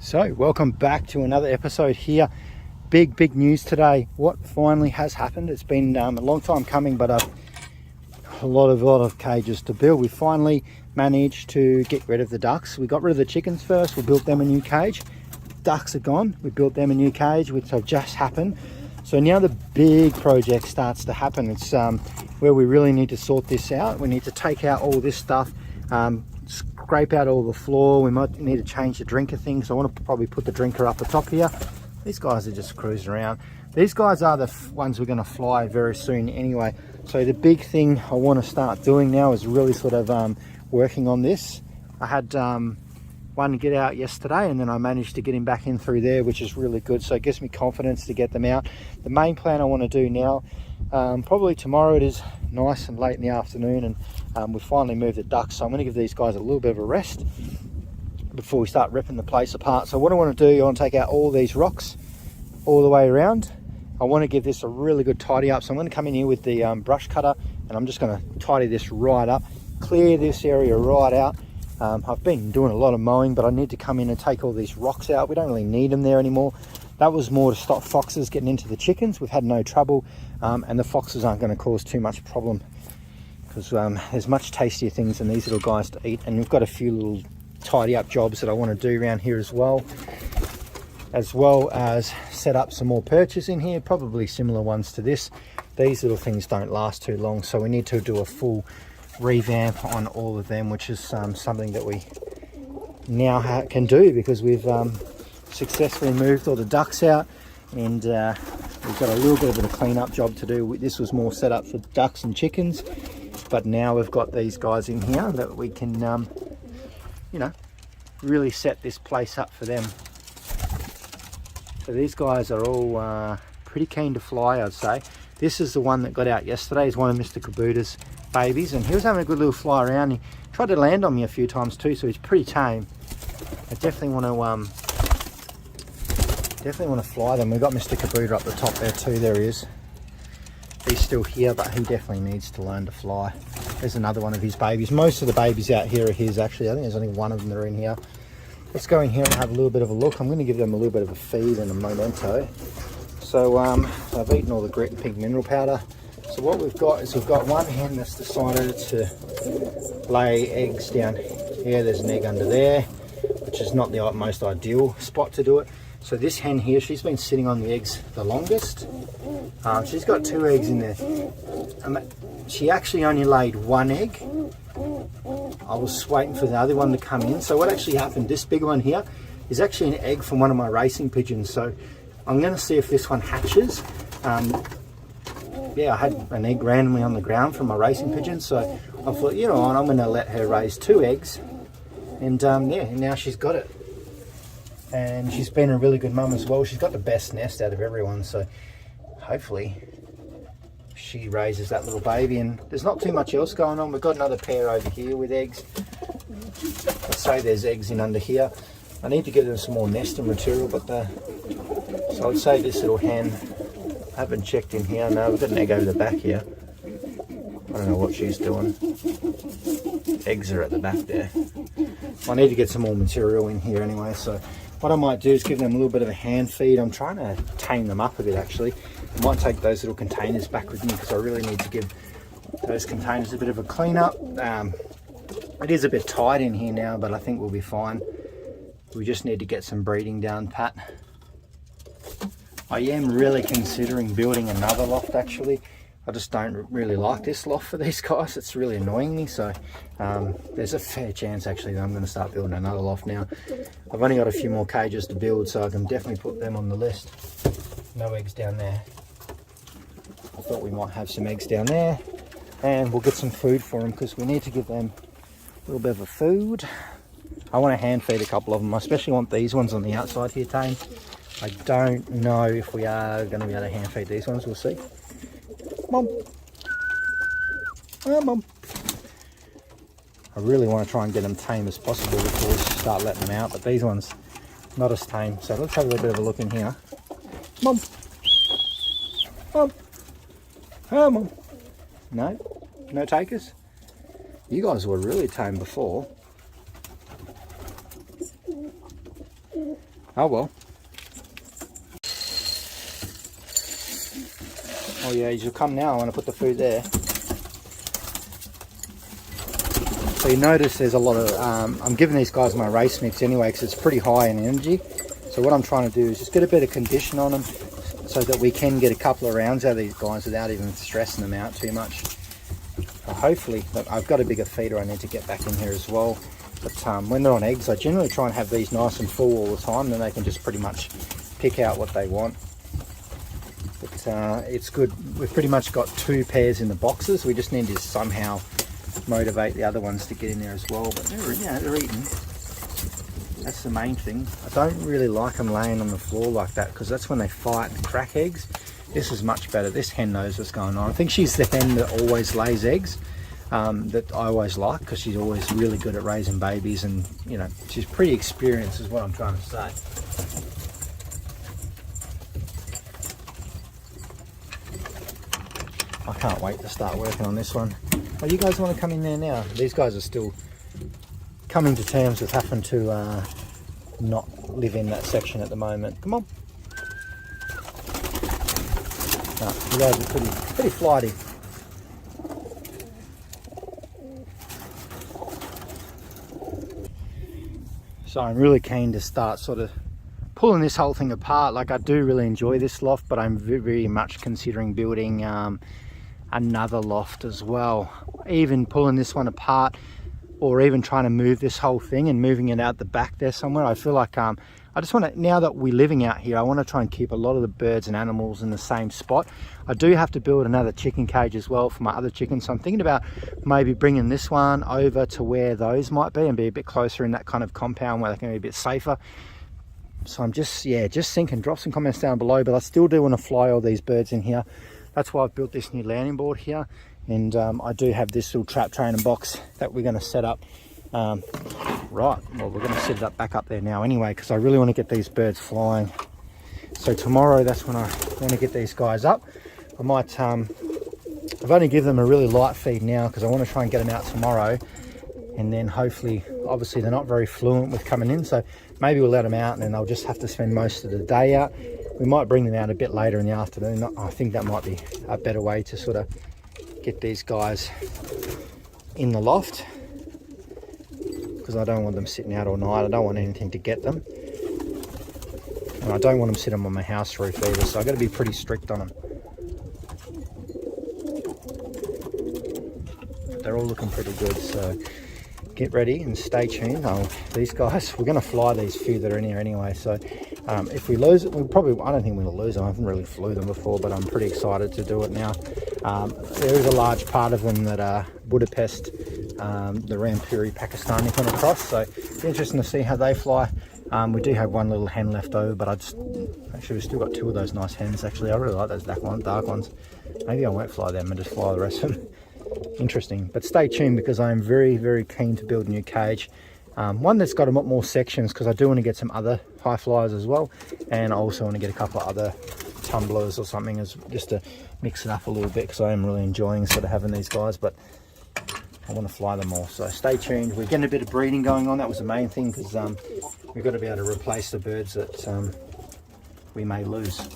So welcome back to another episode here. Big news today. What finally has happened, it's been a long time coming, but a lot of cages to build. We finally managed to get rid of the ducks. We got rid of the chickens first. We built them a new cage. Ducks are gone. We built them a new cage, which have just happened. So now the big project starts to happen. It's where we really need to sort this out. We need to take out all this stuff, scrape out all the floor. We might need to change the drinker thing, so I want to probably put the drinker up the top here. These guys are just cruising around. These guys are the ones we're going to fly very soon anyway. So the big thing I want to start doing now is really sort of working on this. I had one get out yesterday, and then I managed to get him back in through there, which is really good. So it gives me confidence to get them out. The main plan I want to do now, probably tomorrow, it is nice and late in the afternoon, and we finally moved the ducks, so I'm going to give these guys a little bit of a rest before we start ripping the place apart. So what I want to do, I want to take out all these rocks all the way around. I want to give this a really good tidy up, so I'm going to come in here with the brush cutter, and I'm just going to tidy this right up, clear this area right out. I've been doing a lot of mowing, but I need to come in and take all these rocks out. We don't really need them there anymore. That was more to stop foxes getting into the chickens. We've had no trouble, and the foxes aren't going to cause too much problem, because there's much tastier things than these little guys to eat. And we've got a few little tidy up jobs that I want to do around here as well as set up some more perches in here, probably similar ones to this. These little things don't last too long, so we need to do a full revamp on all of them, which is something that we now can do, because we've successfully moved all the ducks out, and we've got a little bit of a clean-up job to do. This was more set up for ducks and chickens, but now we've got these guys in here that we can you know, really set this place up for them. So these guys are all pretty keen to fly, I'd say. This is the one that got out yesterday. He's one of Mr. Kabootar's babies, and he was having a good little fly around. He tried to land on me a few times too, so he's pretty tame. I definitely want to fly them. We've got Mr. Kabootar up the top there too. There he is. He's still here, but he definitely needs to learn to fly. There's another one of his babies. Most of the babies out here are his, actually. I think there's only one of them that are in here. Let's go in here and have a little bit of a look. I'm going to give them a little bit of a feed and a memento. So I've eaten all the grit and pink mineral powder. So what we've got is we've got one hen that's decided to lay eggs down here. There's an egg under there, which is not the most ideal spot to do it. So this hen here, she's been sitting on the eggs the longest. She's got 2 eggs in there. She actually only laid 1 egg. I was waiting for the other one to come in. So what actually happened, this big one here is actually an egg from one of my racing pigeons. So I'm going to see if this one hatches. Yeah, I had an egg randomly on the ground from my racing pigeon, so I thought, you know what, I'm going to let her raise 2 eggs, and yeah, now she's got it, and she's been a really good mum as well. She's got the best nest out of everyone, so hopefully she raises that little baby. And there's not too much else going on. We've got another pair over here with eggs. Let's say there's eggs in under here. I need to give them some more nesting material, but so I'd say this little hen, I haven't checked in here. No, we've got an egg over the back here. I don't know what she's doing. Eggs are at the back there. I need to get some more material in here anyway, so what I might do is give them a little bit of a hand feed. I'm trying to tame them up a bit, actually. I might take those little containers back with me, because I really need to give those containers a bit of a clean up. It is a bit tight in here now, but I think we'll be fine. We just need to get some breeding down pat. I am really considering building another loft, actually. I just don't really like this loft for these guys. It's really annoying me, so there's a fair chance actually that I'm going to start building another loft now. I've only got a few more cages to build, so I can definitely put them on the list. No eggs down there. I thought we might have some eggs down there, and we'll get some food for them, because we need to give them a little bit of a food. I want to hand feed a couple of them. I especially want these ones on the outside here tamed. I don't know if we are going to be able to hand feed these ones. We'll see. Mom. Oh, Mom. I really want to try and get them tame as possible before we start letting them out, but these ones, not as tame. So let's have a little bit of a look in here. Mom. Mom. Oh, Mom. No? No takers? You guys were really tame before. Oh well. Oh yeah, you'll come now when I put the food there. So you notice there's a lot of, I'm giving these guys my race mix anyway because it's pretty high in energy. So what I'm trying to do is just get a bit of condition on them so that we can get a couple of rounds out of these guys without even stressing them out too much. Hopefully, I've got a bigger feeder I need to get back in here as well. But when they're on eggs, I generally try and have these nice and full all the time, then they can just pretty much pick out what they want. But it's good. We've pretty much got 2 pairs in the boxes. We just need to somehow motivate the other ones to get in there as well. But they're eating. That's the main thing. I don't really like them laying on the floor like that because that's when they fight and crack eggs. This is much better. This hen knows what's going on. I think she's the hen that always lays eggs. That I always like because she's always really good at raising babies, and you know, she's pretty experienced is what I'm trying to say. I can't wait to start working on this one. Oh, you guys want to come in there now? These guys are still coming to terms with having to not live in that section at the moment. Come on. No, you guys are pretty flighty. So I'm really keen to start sort of pulling this whole thing apart. Like, I do really enjoy this loft, but I'm very much considering building another loft as well. Even pulling this one apart, or even trying to move this whole thing and moving it out the back there somewhere. I feel like I just want to, now that we're living out here, I want to try and keep a lot of the birds and animals in the same spot. I do have to build another chicken cage as well for my other chickens, so I'm thinking about maybe bringing this one over to where those might be and be a bit closer in that kind of compound where they can be a bit safer. So I'm just thinking, drop some comments down below, but I still do want to fly all these birds in here. That's why I've built this new landing board here, and I do have this little trap training box that we're going to set up. Right, well, we're going to set it up back up there now anyway, because I really want to get these birds flying. So tomorrow, that's when I want to get these guys up. I might, I've only given them a really light feed now because I want to try and get them out tomorrow, and then hopefully, obviously they're not very fluent with coming in, so maybe we'll let them out and then they'll just have to spend most of the day out. We might bring them out a bit later in the afternoon. I think that might be a better way to sort of get these guys in the loft, because I don't want them sitting out all night. I don't want anything to get them, and I don't want them sitting on my house roof either, so I've got to be pretty strict on them. They're all looking pretty good, so get ready and stay tuned. These guys, we're going to fly these few that are in here anyway, so if we lose it, I don't think we're going to lose them. I haven't really flew them before, but I'm pretty excited to do it now. There is a large part of them that are Budapest, the Rampuri Pakistani come across, so it's interesting to see how they fly. We do have one little hen left over, but actually we've still got 2 of those nice hens. Actually, I really like those dark ones. Maybe I won't fly them and just fly the rest of them. Interesting, but stay tuned because I'm very keen to build a new cage, one that's got a lot more sections, because I do want to get some other high flyers as well, and I also want to get a couple of other tumblers or something just to mix it up a little bit, because I am really enjoying sort of having these guys, but I want to fly them all. So stay tuned. We're getting a bit of breeding going on. That was the main thing, because we've got to be able to replace the birds that we may lose.